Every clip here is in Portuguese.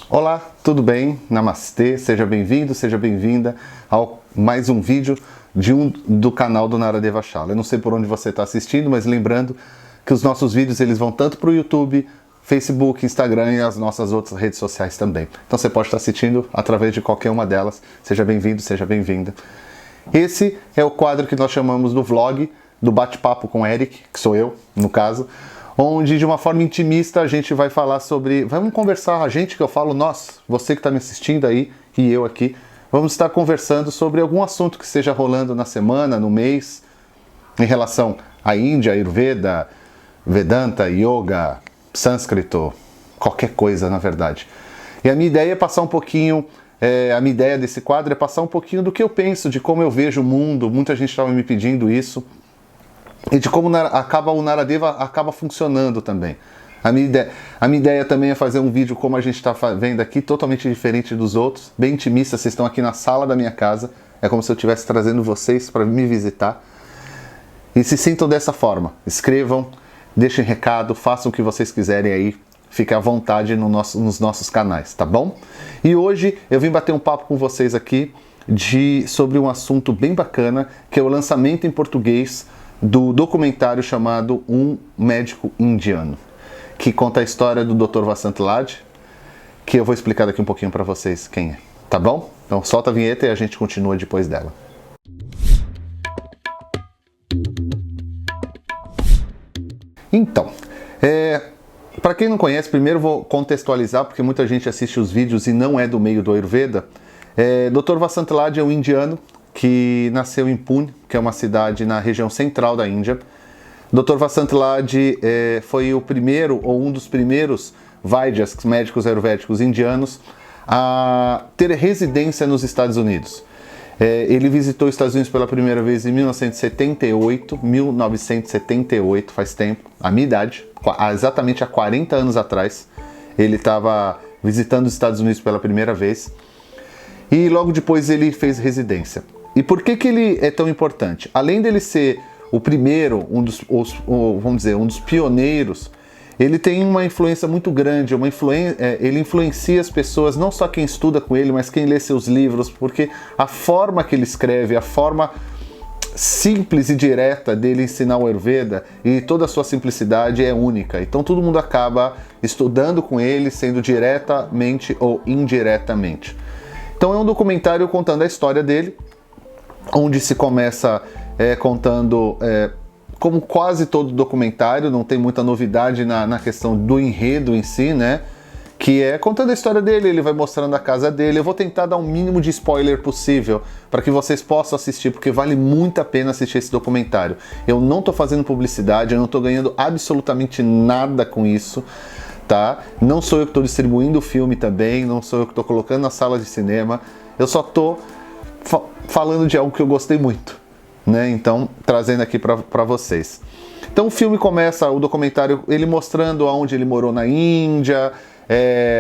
Olá, tudo bem? Namastê, seja bem-vindo, seja bem-vinda a mais um vídeo do canal do Naradeva Shala. Eu não sei por onde você está assistindo, mas lembrando que os nossos vídeos eles vão tanto para o YouTube, Facebook, Instagram e as nossas outras redes sociais também. Então você pode estar assistindo através de qualquer uma delas. Seja bem-vindo, seja bem-vinda. Esse é o quadro que nós chamamos do vlog, do bate-papo com Eric, que sou eu, no caso, onde de uma forma intimista a gente vai falar sobre... Vamos conversar, a gente que eu falo, nós, você que está me assistindo aí e eu aqui, vamos estar conversando sobre algum assunto que esteja rolando na semana, no mês, em relação à Índia, Ayurveda, Vedanta, Yoga, Sânscrito, qualquer coisa na verdade. E a minha ideia é passar um pouquinho... a minha ideia desse quadro é passar um pouquinho do que eu penso, de como eu vejo o mundo, muita gente estava me pedindo isso, e de como o Naradeva acaba funcionando também. A minha ideia também é fazer um vídeo como a gente está vendo aqui, totalmente diferente dos outros, bem intimista. Vocês estão aqui na sala da minha casa, é como se eu estivesse trazendo vocês para me visitar. E se sintam dessa forma, escrevam, deixem recado, façam o que vocês quiserem aí, fiquem à vontade nos nossos canais, tá bom? E hoje eu vim bater um papo com vocês aqui sobre um assunto bem bacana, que é o lançamento em português do documentário chamado Um Médico Indiano, que conta a história do Dr. Vasant Lad, que eu vou explicar daqui um pouquinho para vocês quem é, tá bom? Então solta a vinheta e a gente continua depois dela. Então, para quem não conhece, primeiro vou contextualizar, porque muita gente assiste os vídeos e não é do meio do Ayurveda. Dr. Vasant Lad é um indiano que nasceu em Pune, que é uma cidade na região central da Índia. Dr. Vasant Lad foi o primeiro, ou um dos primeiros Vaidyas, médicos ayurvédicos indianos, a ter residência nos Estados Unidos. Ele visitou os Estados Unidos pela primeira vez em 1978, faz tempo, a minha idade, exatamente há 40 anos atrás, ele estava visitando os Estados Unidos pela primeira vez, e logo depois ele fez residência. E por que ele é tão importante? Além dele ser o primeiro, vamos dizer, um dos pioneiros, ele tem uma influência muito grande, ele influencia as pessoas, não só quem estuda com ele, mas quem lê seus livros, porque a forma que ele escreve, a forma simples e direta dele ensinar o Ayurveda e toda a sua simplicidade é única. Então todo mundo acaba estudando com ele, sendo diretamente ou indiretamente. Então é um documentário contando a história dele, onde se começa contando, como quase todo documentário, não tem muita novidade na questão do enredo em si, né? Que é contando a história dele, ele vai mostrando a casa dele. Eu vou tentar dar o mínimo de spoiler possível para que vocês possam assistir, porque vale muito a pena assistir esse documentário. Eu não estou fazendo publicidade, eu não estou ganhando absolutamente nada com isso, tá? Não sou eu que estou distribuindo o filme também, não sou eu que estou colocando na sala de cinema, eu só estou falando de algo que eu gostei muito, né? Então, trazendo aqui para vocês. Então, o filme começa, o documentário, ele mostrando aonde ele morou na Índia,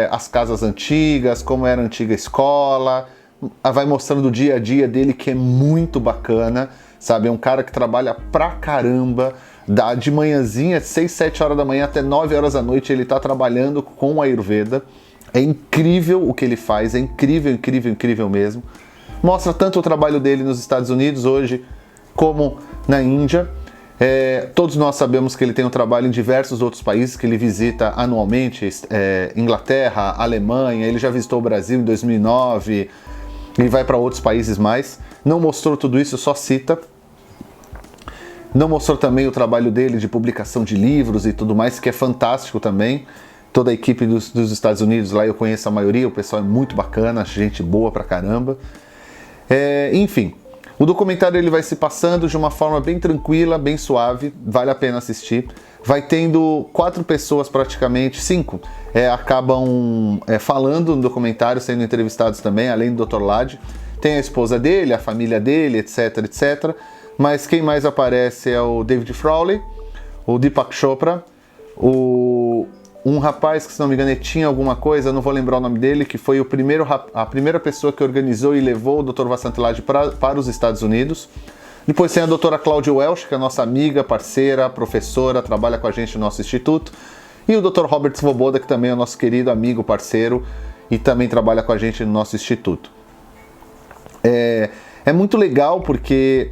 as casas antigas, como era a antiga escola, vai mostrando o dia a dia dele, que é muito bacana, sabe? É um cara que trabalha pra caramba, de manhãzinha, 6, 7 horas da manhã até 9 horas da noite, ele tá trabalhando com a Ayurveda. É incrível o que ele faz, é incrível, incrível, incrível mesmo. Mostra tanto o trabalho dele nos Estados Unidos hoje, como na Índia. Todos nós sabemos que ele tem um trabalho em diversos outros países que ele visita anualmente, Inglaterra, Alemanha, ele já visitou o Brasil em 2009, ele vai para outros países mais. Não mostrou tudo isso, só cita. Não mostrou também o trabalho dele de publicação de livros e tudo mais, que é fantástico também. Toda a equipe dos Estados Unidos lá, eu conheço a maioria, o pessoal é muito bacana, gente boa pra caramba. Enfim, o documentário ele vai se passando de uma forma bem tranquila, bem suave, vale a pena assistir. Vai tendo 4 pessoas praticamente, 5, acabam falando no documentário, sendo entrevistados também, além do Dr. Lad. Tem a esposa dele, a família dele, etc, etc. Mas quem mais aparece é o David Frawley, o Deepak Chopra, um rapaz que, se não me engano, tinha alguma coisa, não vou lembrar o nome dele, que foi a primeira pessoa que organizou e levou o Dr. Vasant Lad para os Estados Unidos. Depois tem a doutora Cláudia Welch, que é nossa amiga, parceira, professora, trabalha com a gente no nosso instituto. E o Dr. Robert Svoboda, que também é nosso querido amigo, parceiro, e também trabalha com a gente no nosso instituto. É muito legal porque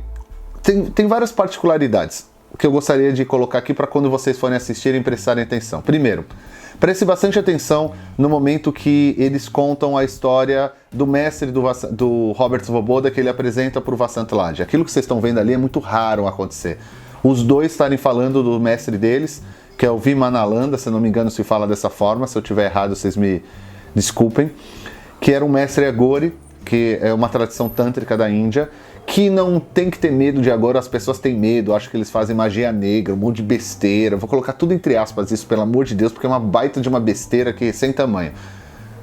tem várias particularidades que eu gostaria de colocar aqui para quando vocês forem assistirem prestarem atenção. Primeiro, preste bastante atenção no momento que eles contam a história do mestre do Robert Svoboda que ele apresenta para o Vasant Lad. Aquilo que vocês estão vendo ali é muito raro acontecer. Os dois estarem falando do mestre deles, que é o Vimanalanda, se não me engano se fala dessa forma, se eu estiver errado vocês me desculpem, que era um mestre Aghori, que é uma tradição tântrica da Índia, que não tem que ter medo de agora, as pessoas têm medo, acham que eles fazem magia negra, um monte de besteira, vou colocar tudo entre aspas isso, pelo amor de Deus, porque é uma baita de uma besteira que sem tamanho.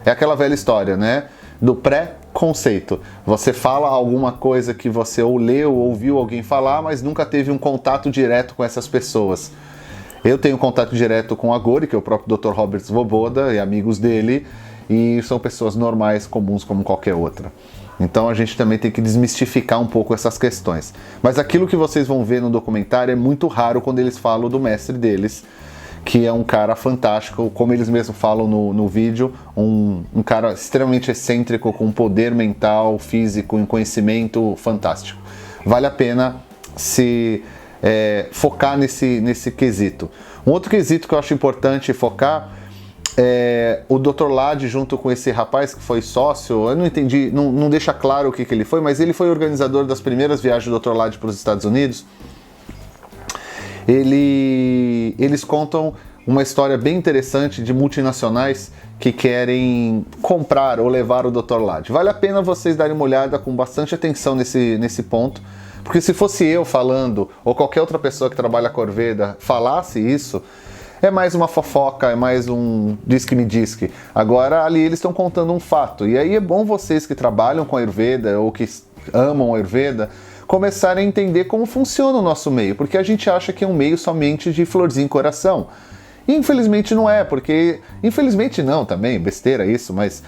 É aquela velha história, né, do pré-conceito. Você fala alguma coisa que você ou leu ou ouviu alguém falar, mas nunca teve um contato direto com essas pessoas. Eu tenho contato direto com o Aghori, que é o próprio Dr. Robert Svoboda e amigos dele, e são pessoas normais, comuns como qualquer outra. Então a gente também tem que desmistificar um pouco essas questões. Mas aquilo que vocês vão ver no documentário é muito raro quando eles falam do mestre deles, que é um cara fantástico, como eles mesmos falam no vídeo, um cara extremamente excêntrico, com poder mental, físico, um conhecimento fantástico. Vale a pena se focar nesse quesito. Um outro quesito que eu acho importante focar o Dr. Lad junto com esse rapaz que foi sócio, eu não entendi, não deixa claro o que ele foi, mas ele foi organizador das primeiras viagens do Dr. Lad para os Estados Unidos. Eles contam uma história bem interessante de multinacionais que querem comprar ou levar o Dr. Lad. Vale a pena vocês darem uma olhada com bastante atenção nesse ponto, porque se fosse eu falando, ou qualquer outra pessoa que trabalha com Ayurveda falasse isso, é mais uma fofoca, é mais um diz-que-me-diz-que. Agora, ali eles estão contando um fato. E aí é bom vocês que trabalham com Ayurveda ou que amam Ayurveda começarem a entender como funciona o nosso meio. Porque a gente acha que é um meio somente de florzinho coração. E infelizmente não é, porque... Infelizmente não também, besteira isso, mas...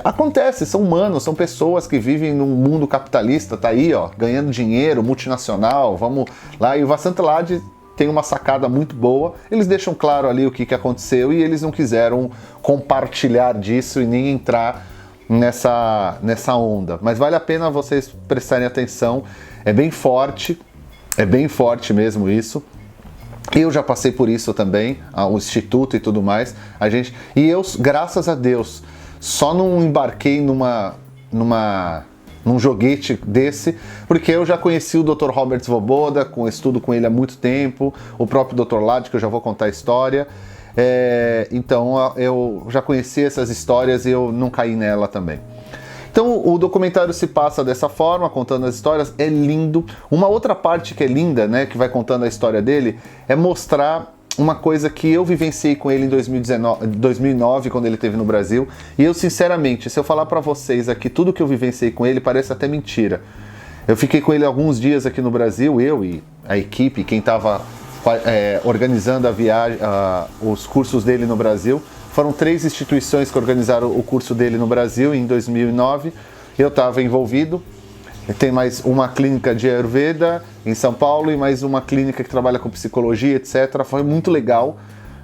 acontece, são humanos, são pessoas que vivem num mundo capitalista, tá aí, ó, ganhando dinheiro, multinacional, vamos lá. E o Vasant Lad tem uma sacada muito boa, eles deixam claro ali o que aconteceu e eles não quiseram compartilhar disso e nem entrar nessa onda. Mas vale a pena vocês prestarem atenção, é bem forte mesmo isso. Eu já passei por isso também, o instituto e tudo mais. E eu, graças a Deus, só não embarquei num joguete desse, porque eu já conheci o Dr. Robert Svoboda, estudo com ele há muito tempo, o próprio Dr. Lad, que eu já vou contar a história. Então eu já conheci essas histórias e eu não caí nela também. Então o documentário se passa dessa forma, contando as histórias, é lindo. Uma outra parte que é linda, né, que vai contando a história dele, é mostrar uma coisa que eu vivenciei com ele em 2009, quando ele esteve no Brasil. E eu, sinceramente, se eu falar pra vocês aqui tudo que eu vivenciei com ele, parece até mentira. Eu fiquei com ele alguns dias aqui no Brasil, eu e a equipe, quem estava organizando a viagem, os cursos dele no Brasil. Foram 3 instituições que organizaram o curso dele no Brasil em 2009. Eu estava envolvido. Tem mais uma clínica de Ayurveda em São Paulo e mais uma clínica que trabalha com psicologia, etc. Foi muito legal,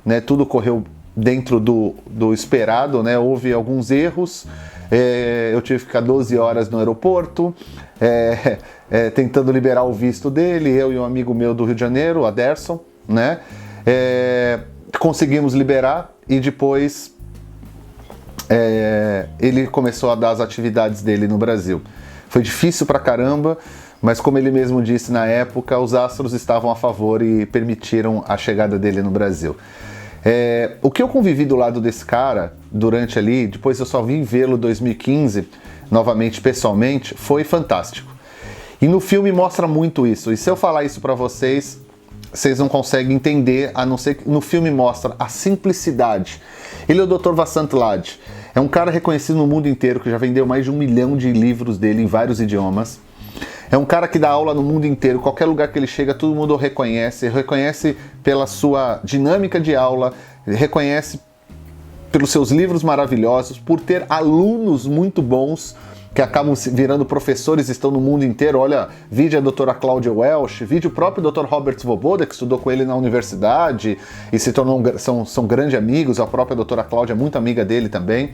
né? Tudo correu dentro do esperado, né? Houve alguns erros. Eu tive que ficar 12 horas no aeroporto, tentando liberar o visto dele, eu e um amigo meu do Rio de Janeiro, o Aderson, né? Conseguimos liberar e depois ele começou a dar as atividades dele no Brasil. Foi difícil pra caramba, mas como ele mesmo disse na época, os astros estavam a favor e permitiram a chegada dele no Brasil. O que eu convivi do lado desse cara durante ali, depois eu só vim vê-lo em 2015, novamente pessoalmente, foi fantástico. E no filme mostra muito isso, e se eu falar isso pra vocês, vocês não conseguem entender, a não ser que no filme mostra a simplicidade. Ele é o Dr. Vasant Lad. É um cara reconhecido no mundo inteiro, que já vendeu mais de 1 milhão de livros dele em vários idiomas. É um cara que dá aula no mundo inteiro, qualquer lugar que ele chega, todo mundo o reconhece pela sua dinâmica de aula, reconhece pelos seus livros maravilhosos, por ter alunos muito bons, que acabam virando professores, estão no mundo inteiro. Olha, vide a doutora Cláudia Welch, vide o próprio Dr. Robert Svoboda, que estudou com ele na universidade e se tornou são grandes amigos, a própria doutora Cláudia é muito amiga dele também.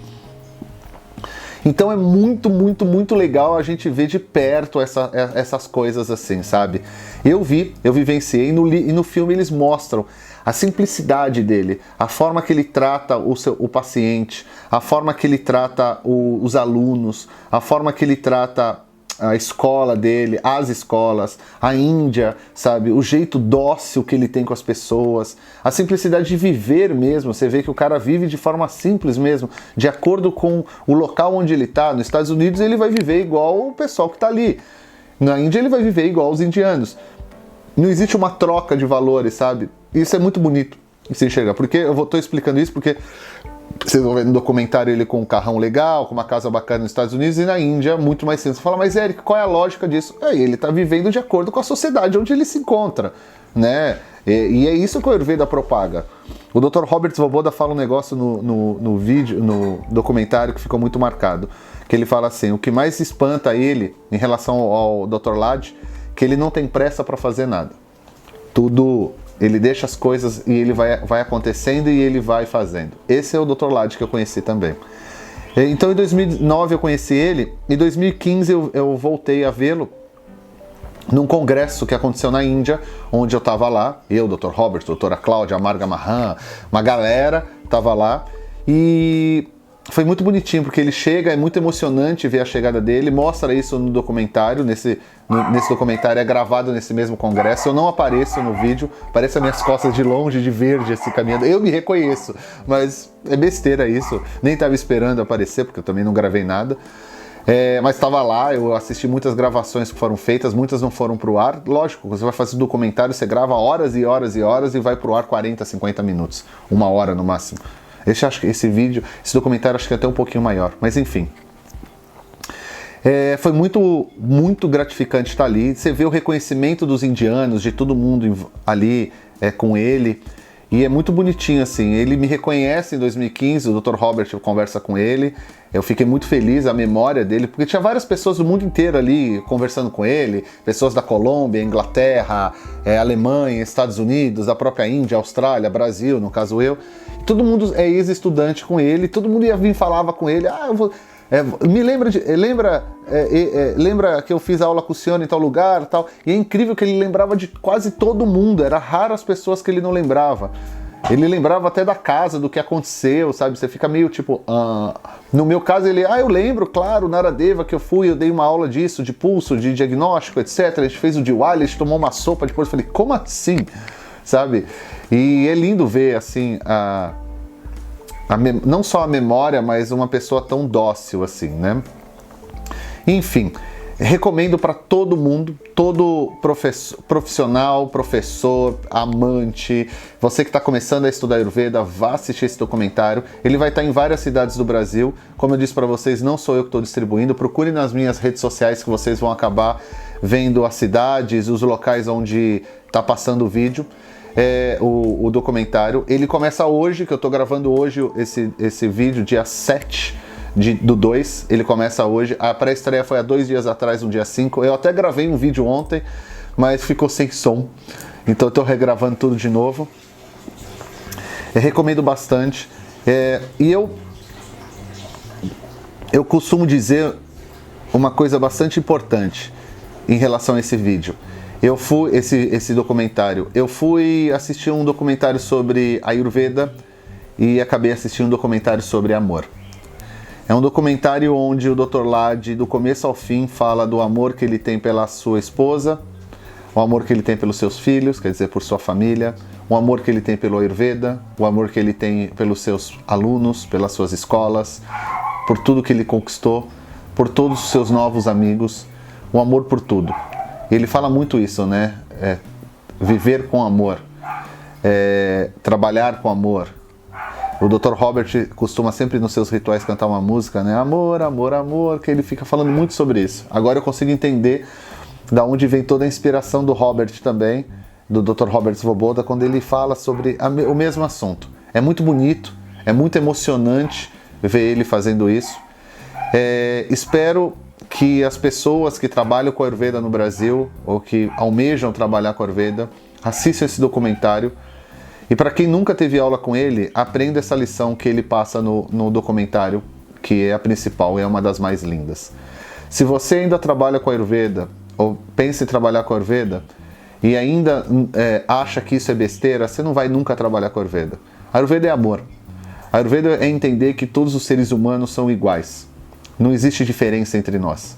Então é muito, muito, muito legal a gente ver de perto essas coisas assim, sabe? Eu vivenciei, e no filme eles mostram a simplicidade dele, a forma que ele trata o paciente, a forma que ele trata os alunos, a forma que ele trata a escola dele, as escolas, a Índia, sabe? O jeito dócil que ele tem com as pessoas, a simplicidade de viver mesmo. Você vê que o cara vive de forma simples mesmo, de acordo com o local onde ele está. Nos Estados Unidos ele vai viver igual o pessoal que está ali. Na Índia ele vai viver igual os indianos. Não existe uma troca de valores, sabe? Isso é muito bonito de se enxergar. Porque eu estou explicando isso porque vocês vão ver no documentário ele com um carrão legal, com uma casa bacana nos Estados Unidos, e na Índia muito mais simples. Você fala, mas Eric, qual é a lógica disso? Ele está vivendo de acordo com a sociedade onde ele se encontra, né? E é isso que o Ayurveda propaga. O Dr. Robert Svoboda fala um negócio no vídeo, no documentário, que ficou muito marcado, que ele fala assim, o que mais espanta ele em relação ao Dr. Lad, que ele não tem pressa para fazer nada. Ele deixa as coisas e ele vai acontecendo e ele vai fazendo. Esse é o Dr. Lad que eu conheci também. Então em 2009 eu conheci ele, em 2015 eu voltei a vê-lo num congresso que aconteceu na Índia, onde eu estava lá, eu, Dr. Robert, doutora Cláudia, Amarga Mahan, uma galera estava lá, e foi muito bonitinho, porque ele chega, é muito emocionante ver a chegada dele, mostra isso no documentário, nesse documentário é gravado nesse mesmo congresso, eu não apareço no vídeo, aparece as minhas costas de longe, de verde, assim, caminhando, eu me reconheço, mas é besteira isso, nem estava esperando aparecer, porque eu também não gravei nada, mas estava lá, eu assisti muitas gravações que foram feitas, muitas não foram para o ar, lógico, você vai fazer documentário, você grava horas e horas e horas e vai para o ar 40, 50 minutos, 1 hora no máximo. Esse documentário acho que é até um pouquinho maior, mas enfim. Foi muito, muito gratificante estar ali. Você vê o reconhecimento dos indianos, de todo mundo ali com ele. E é muito bonitinho assim. Ele me reconhece em 2015, o Dr. Robert conversa com ele. Eu fiquei muito feliz, a memória dele, porque tinha várias pessoas do mundo inteiro ali conversando com ele. Pessoas da Colômbia, Inglaterra, Alemanha, Estados Unidos, da própria Índia, Austrália, Brasil, no caso eu. Todo mundo é ex-estudante com ele, todo mundo ia vir falava com ele, lembra que eu fiz aula com o senhor em tal lugar, tal. E é incrível que ele lembrava de quase todo mundo, era raro as pessoas que ele não lembrava. Ele lembrava até da casa, do que aconteceu, sabe? Você fica meio tipo... No meu caso, eu lembro, claro, Naradeva, que eu dei uma aula disso, de pulso, de diagnóstico, etc. A gente fez o Diwali, a gente tomou uma sopa, depois eu falei, como assim? Sabe? E é lindo ver, assim, não só a memória, mas uma pessoa tão dócil, assim, né? Enfim, recomendo para todo mundo, todo profissional, professor, amante, você que está começando a estudar Ayurveda, vá assistir esse documentário. Ele vai estar em várias cidades do Brasil. Como eu disse para vocês, não sou eu que estou distribuindo. Procure nas minhas redes sociais que vocês vão acabar vendo as cidades, os locais onde está passando o vídeo. O documentário. Ele começa hoje, que eu tô gravando hoje esse vídeo, dia 7 do 2, ele começa hoje. A pré-estreia foi há 2 dias atrás, no dia 5. Eu até gravei um vídeo ontem, mas ficou sem som. Então eu tô regravando tudo de novo. Eu recomendo bastante. E eu costumo dizer uma coisa bastante importante em relação a esse vídeo. Esse documentário. Eu fui assistir um documentário sobre Ayurveda e acabei assistindo um documentário sobre amor. É um documentário onde o Dr. Lad, do começo ao fim, fala do amor que ele tem pela sua esposa, o amor que ele tem pelos seus filhos, quer dizer, por sua família, o amor que ele tem pelo Ayurveda, o amor que ele tem pelos seus alunos, pelas suas escolas, por tudo que ele conquistou, por todos os seus novos amigos, o amor por tudo. Ele fala muito isso, né? Viver com amor, trabalhar com amor. O Dr. Robert costuma sempre nos seus rituais cantar uma música, né? Amor, amor, amor, que ele fica falando muito sobre isso. Agora eu consigo entender da onde vem toda a inspiração do Robert também, do Dr. Robert Svoboda, quando ele fala sobre o mesmo assunto. É muito bonito, é muito emocionante ver ele fazendo isso. Espero que as pessoas que trabalham com Ayurveda no Brasil, ou que almejam trabalhar com Ayurveda, assistam esse documentário. E para quem nunca teve aula com ele, aprenda essa lição que ele passa no documentário, que é a principal e é uma das mais lindas. Se você ainda trabalha com Ayurveda, ou pensa em trabalhar com Ayurveda, e ainda acha que isso é besteira, você não vai nunca trabalhar com Ayurveda. Ayurveda é amor. Ayurveda é entender que todos os seres humanos são iguais. Não existe diferença entre nós.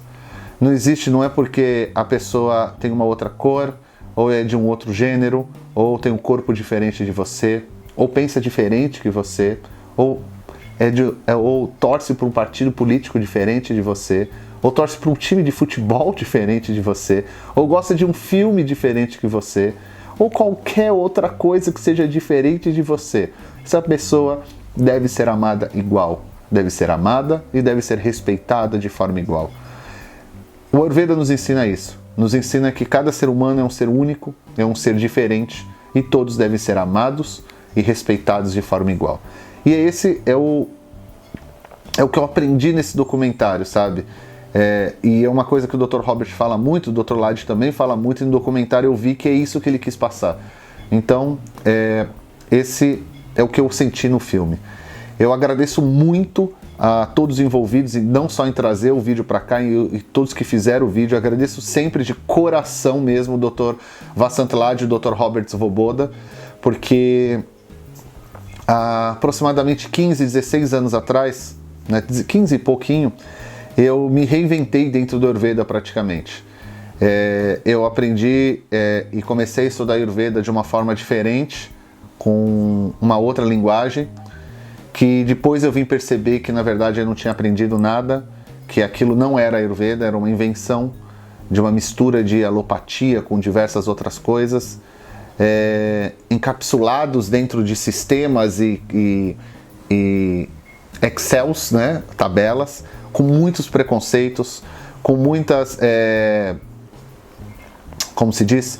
Não é porque a pessoa tem uma outra cor, ou é de um outro gênero, ou tem um corpo diferente de você, ou pensa diferente que você, ou torce para um partido político diferente de você, ou torce para um time de futebol diferente de você, ou gosta de um filme diferente que você, ou qualquer outra coisa que seja diferente de você. Essa pessoa deve ser amada igual, deve ser amada e deve ser respeitada de forma igual. O Ayurveda nos ensina isso, nos ensina que cada ser humano é um ser único, é um ser diferente e todos devem ser amados e respeitados de forma igual. E esse é o que eu aprendi nesse documentário, sabe? E é uma coisa que o Dr. Robert fala muito, o Dr. Lad também fala muito, e no documentário eu vi que é isso que ele quis passar. Então, esse é o que eu senti no filme. Eu agradeço muito a todos os envolvidos, e não só em trazer o vídeo para cá, e todos que fizeram o vídeo. Eu agradeço sempre de coração mesmo o Dr. Vasant Lad e o Dr. Robert Svoboda, porque há aproximadamente 15, 16 anos atrás, né, 15 e pouquinho, eu me reinventei dentro do Ayurveda praticamente. Eu aprendi e comecei a estudar Ayurveda de uma forma diferente, com uma outra linguagem, que depois eu vim perceber que na verdade eu não tinha aprendido nada, que aquilo não era Ayurveda, era uma invenção de uma mistura de alopatia com diversas outras coisas, encapsulados dentro de sistemas e Excels, né, tabelas, com muitos preconceitos, com muitas, como se diz,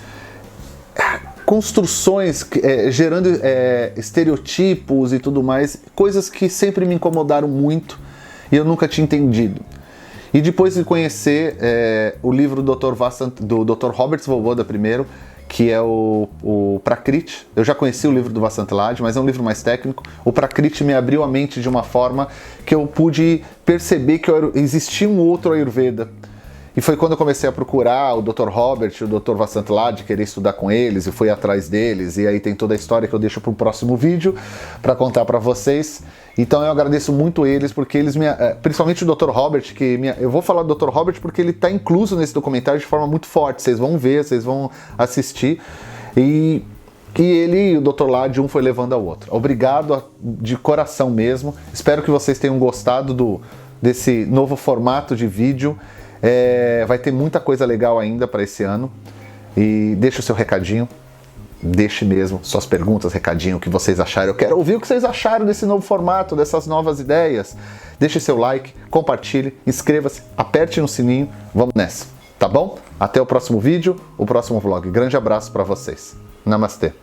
construções, gerando estereotipos e tudo mais, coisas que sempre me incomodaram muito e eu nunca tinha entendido. E depois de conhecer o livro do Dr. Robert Svoboda primeiro, que é o Prakriti. Eu já conheci o livro do Vasant Lad, mas é um livro mais técnico. O Prakriti me abriu a mente de uma forma que eu pude perceber que existia um outro Ayurveda. E foi quando eu comecei a procurar o Dr. Robert e o Dr. Vasant Lad, querer estudar com eles, e fui atrás deles, e aí tem toda a história que eu deixo para o próximo vídeo, para contar para vocês. Então eu agradeço muito eles, porque eles principalmente o Dr. Robert, eu vou falar do Dr. Robert porque ele está incluso nesse documentário de forma muito forte, vocês vão ver, vocês vão assistir, e ele e o Dr. Lad, um foi levando ao outro. Obrigado de coração mesmo, espero que vocês tenham gostado desse novo formato de vídeo. Vai ter muita coisa legal ainda para esse ano. E deixa o seu recadinho. Deixe mesmo suas perguntas, recadinho, o que vocês acharam. Eu quero ouvir o que vocês acharam desse novo formato, dessas novas ideias. Deixe seu like, compartilhe, inscreva-se, aperte no sininho. Vamos nessa, tá bom? Até o próximo vídeo, o próximo vlog. Grande abraço para vocês. Namastê.